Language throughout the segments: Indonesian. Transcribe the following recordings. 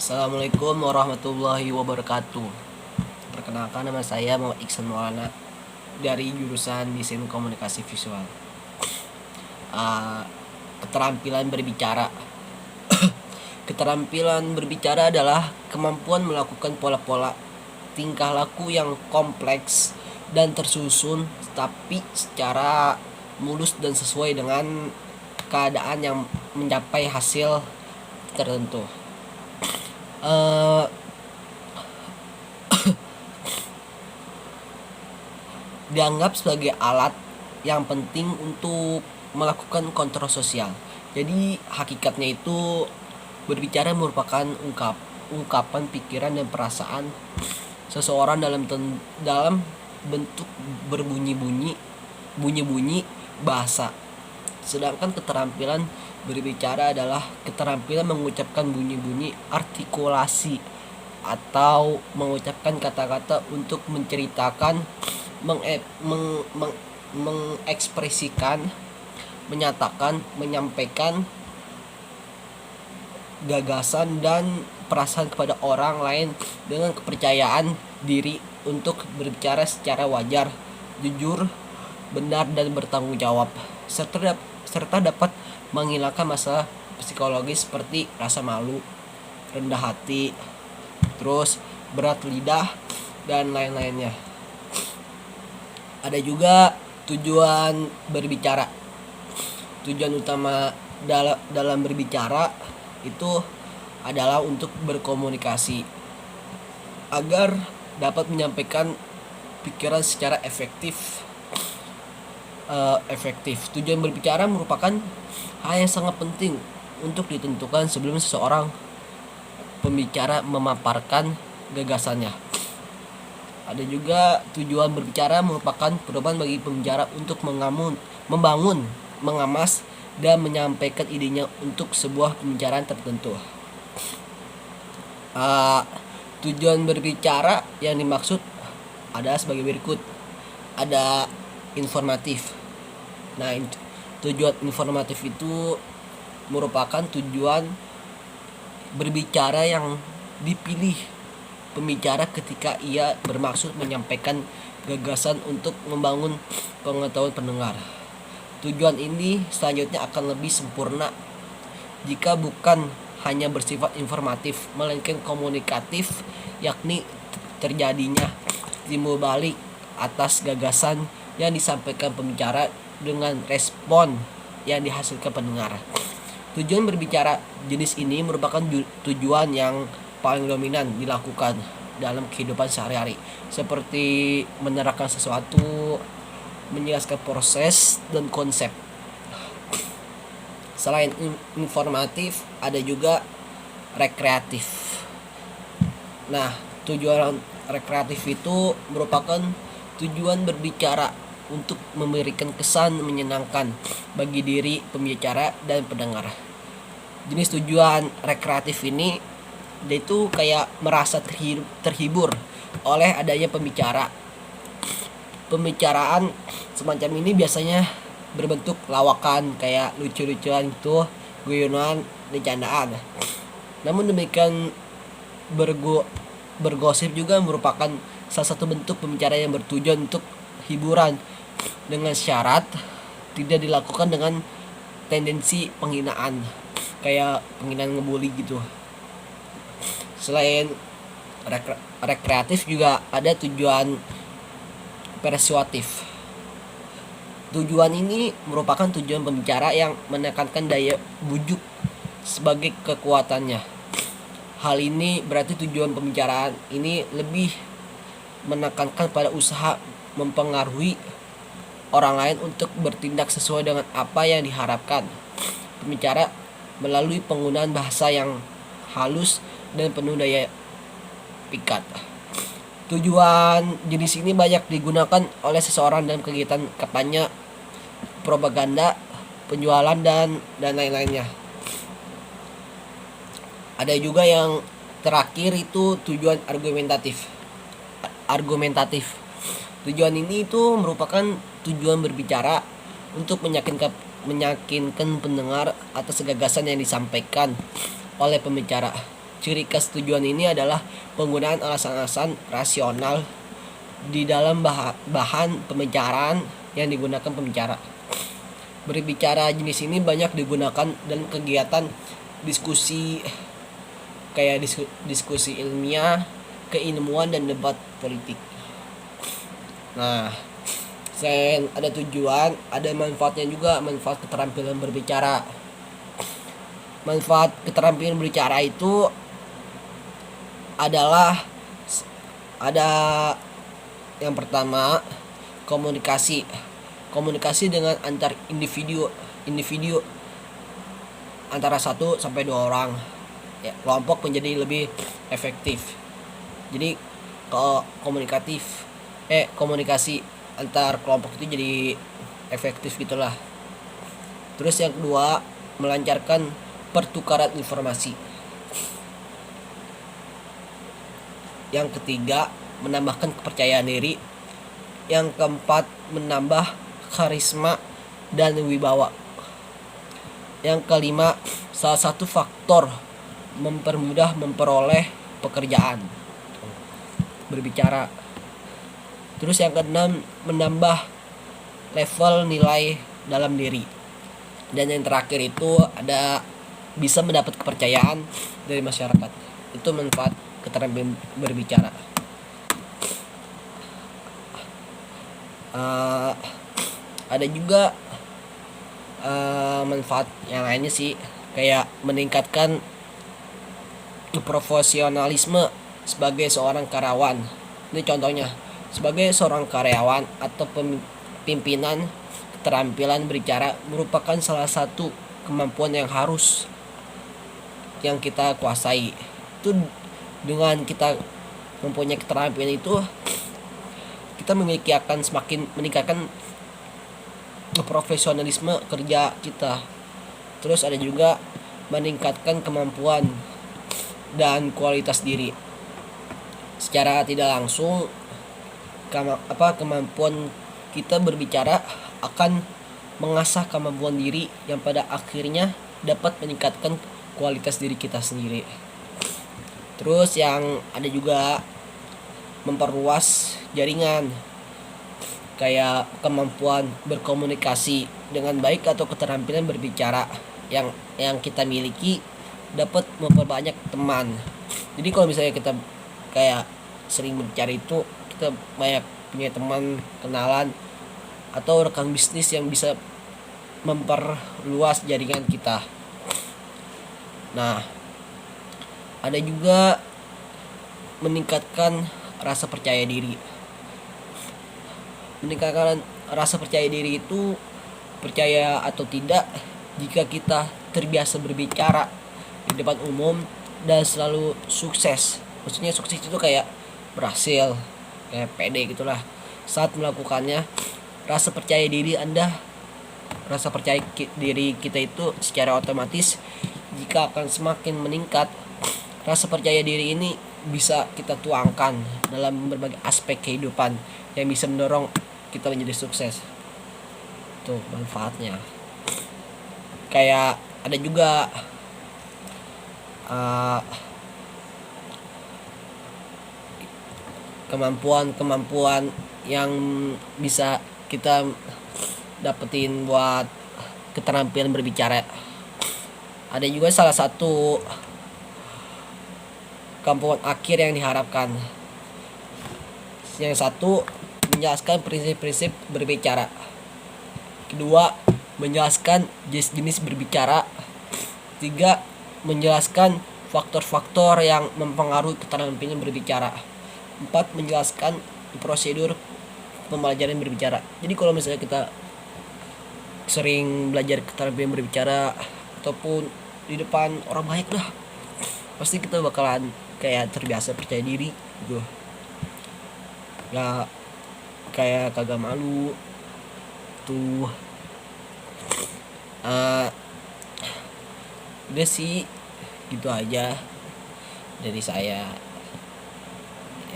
Assalamualaikum warahmatullahi wabarakatuh. Perkenalkan, nama saya Muhammad Iksan Maulana dari jurusan Desain Komunikasi Visual. Keterampilan berbicara. Keterampilan berbicara adalah kemampuan melakukan pola-pola tingkah laku yang kompleks dan tersusun, tapi secara mulus dan sesuai dengan keadaan yang mencapai hasil tertentu. Dianggap sebagai alat yang penting untuk melakukan kontrol sosial. Jadi hakikatnya itu berbicara merupakan ungkapan pikiran dan perasaan seseorang dalam bentuk bunyi-bunyi bahasa. Sedangkan keterampilan berbicara adalah keterampilan mengucapkan bunyi-bunyi artikulasi atau mengucapkan kata-kata untuk menceritakan, mengekspresikan, menyatakan, menyampaikan gagasan dan perasaan kepada orang lain dengan kepercayaan diri untuk berbicara secara wajar, jujur, benar, dan bertanggung jawab, serta dapat menghilangkan masalah psikologis seperti rasa malu, rendah hati, terus berat lidah, dan lain-lainnya. Ada juga tujuan berbicara. Tujuan utama dalam berbicara itu adalah untuk berkomunikasi agar dapat menyampaikan pikiran secara efektif. Tujuan berbicara merupakan hal yang sangat penting untuk ditentukan sebelum seseorang pembicara memaparkan gagasannya. Ada juga tujuan berbicara merupakan pedoman bagi pembicara untuk membangun, mengemas, dan menyampaikan idenya untuk sebuah pembicaraan tertentu. Tujuan berbicara yang dimaksud ada sebagai berikut. Ada informatif. Nah, tujuan informatif itu merupakan tujuan berbicara yang dipilih pembicara ketika ia bermaksud menyampaikan gagasan untuk membangun pengetahuan pendengar. Tujuan ini selanjutnya akan lebih sempurna jika bukan hanya bersifat informatif, melainkan komunikatif, yakni terjadinya timbul balik atas gagasan yang disampaikan pembicara dengan respon yang dihasilkan pendengar. Tujuan berbicara jenis ini merupakan tujuan yang paling dominan dilakukan dalam kehidupan sehari-hari, seperti menerangkan sesuatu, menjelaskan proses dan konsep. Selain informatif, ada juga rekreatif. Nah, tujuan rekreatif itu merupakan tujuan berbicara untuk memberikan kesan menyenangkan bagi diri pembicara dan pendengar. Jenis tujuan rekreatif ini dia itu kayak merasa terhibur oleh adanya pembicaraan semacam ini biasanya berbentuk lawakan kayak lucu-lucuan itu, guyonan, bercandaan. Namun demikian bergosip juga merupakan salah satu bentuk pembicaraan yang bertujuan untuk hiburan dengan syarat tidak dilakukan dengan tendensi penghinaan, kayak penghinaan ngebully gitu. Selain rekreatif juga ada tujuan persuasif. Tujuan ini merupakan tujuan pembicara yang menekankan daya bujuk sebagai kekuatannya. Hal ini berarti tujuan pembicaraan ini lebih menekankan pada usaha mempengaruhi orang lain untuk bertindak sesuai dengan apa yang diharapkan pembicara melalui penggunaan bahasa yang halus dan penuh daya pikat. Tujuan jenis ini banyak digunakan oleh seseorang dalam kegiatan kampanye, propaganda, penjualan, dan lain-lainnya. Ada juga yang terakhir itu tujuan argumentatif. Tujuan ini itu merupakan tujuan berbicara untuk meyakinkan pendengar atas gagasan yang disampaikan oleh pembicara. ciri kesetujuan ini adalah penggunaan alasan-alasan rasional di dalam bahan pembicaraan yang digunakan pembicara. Berbicara jenis ini banyak digunakan dalam kegiatan diskusi kayak diskusi ilmiah, keilmuan, dan debat politik. Nah, selain ada tujuan, ada manfaatnya juga, manfaat keterampilan berbicara. Manfaat keterampilan berbicara itu adalah ada yang pertama, komunikasi dengan antar individu antara 1 sampai 2 orang ya, kelompok menjadi lebih efektif. Jadi kalau komunikasi antar kelompok itu jadi efektif gitulah. Terus yang kedua, melancarkan pertukaran informasi. Yang ketiga, menambahkan kepercayaan diri. Yang keempat, menambah karisma dan wibawa. Yang kelima, salah satu faktor mempermudah memperoleh pekerjaan berbicara. Terus yang keenam, menambah level nilai dalam diri. Dan yang terakhir itu ada bisa mendapat kepercayaan dari masyarakat. Itu manfaat keterampilan berbicara. Ada juga manfaat yang lainnya sih, kayak meningkatkan profesionalisme sebagai seorang karyawan. Ini contohnya, sebagai seorang karyawan atau pimpinan, keterampilan berbicara merupakan salah satu kemampuan yang harus yang kita kuasai. Itu dengan kita mempunyai keterampilan itu, kita memiliki akan semakin meningkatkan profesionalisme kerja kita. Terus ada juga meningkatkan kemampuan dan kualitas diri. Secara tidak langsung kemampuan kita berbicara akan mengasah kemampuan diri yang pada akhirnya dapat meningkatkan kualitas diri kita sendiri. Terus yang ada juga memperluas jaringan, kayak kemampuan berkomunikasi dengan baik atau keterampilan berbicara yang kita miliki dapat memperbanyak teman. Jadi kalau misalnya kita kayak sering berbicara itu, kita banyak punya teman, kenalan, atau rekan bisnis yang bisa memperluas jaringan kita. Nah, ada juga meningkatkan rasa percaya diri. Meningkatkan rasa percaya diri itu, percaya atau tidak, jika kita terbiasa berbicara di depan umum dan selalu sukses. Maksudnya sukses itu kayak berhasil, kayak pede gitulah saat melakukannya. Rasa percaya diri kita itu secara otomatis jika akan semakin meningkat. Rasa percaya diri ini bisa kita tuangkan dalam berbagai aspek kehidupan yang bisa mendorong kita menjadi sukses. Tuh manfaatnya. Kayak ada juga kemampuan yang bisa kita dapetin buat keterampilan berbicara. Ada juga salah satu kemampuan akhir yang diharapkan. Yang satu, menjelaskan prinsip-prinsip berbicara. Kedua, menjelaskan jenis berbicara. Tiga, menjelaskan faktor-faktor yang mempengaruhi keterampilan berbicara. 4, menjelaskan prosedur pembelajaran berbicara. Jadi kalau misalnya kita sering belajar keterampilan berbicara ataupun di depan orang banyak, dah pasti kita bakalan kayak terbiasa percaya diri gitu. Gak kayak kagak malu tuh. Udah sih gitu aja dari saya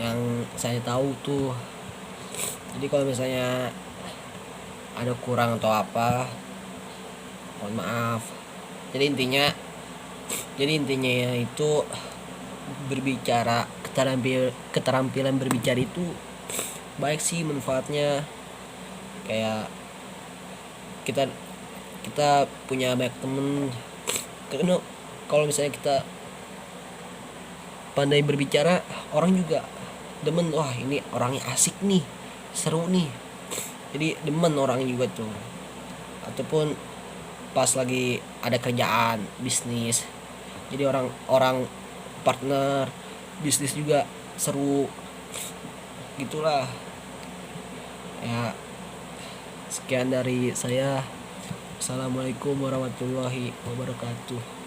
yang saya tahu tuh. Jadi kalau misalnya ada kurang atau apa, mohon maaf. Jadi intinya itu berbicara, keterampilan berbicara itu baik sih manfaatnya. Kayak kita kita punya banyak temen, karena kalau misalnya kita pandai berbicara, orang juga demen, wah ini orangnya asik nih, seru nih, jadi demen orang juga tuh. Ataupun pas lagi ada kerjaan bisnis, jadi orang-orang partner bisnis juga seru gitulah ya. Sekian dari saya. Assalamualaikum warahmatullahi wabarakatuh.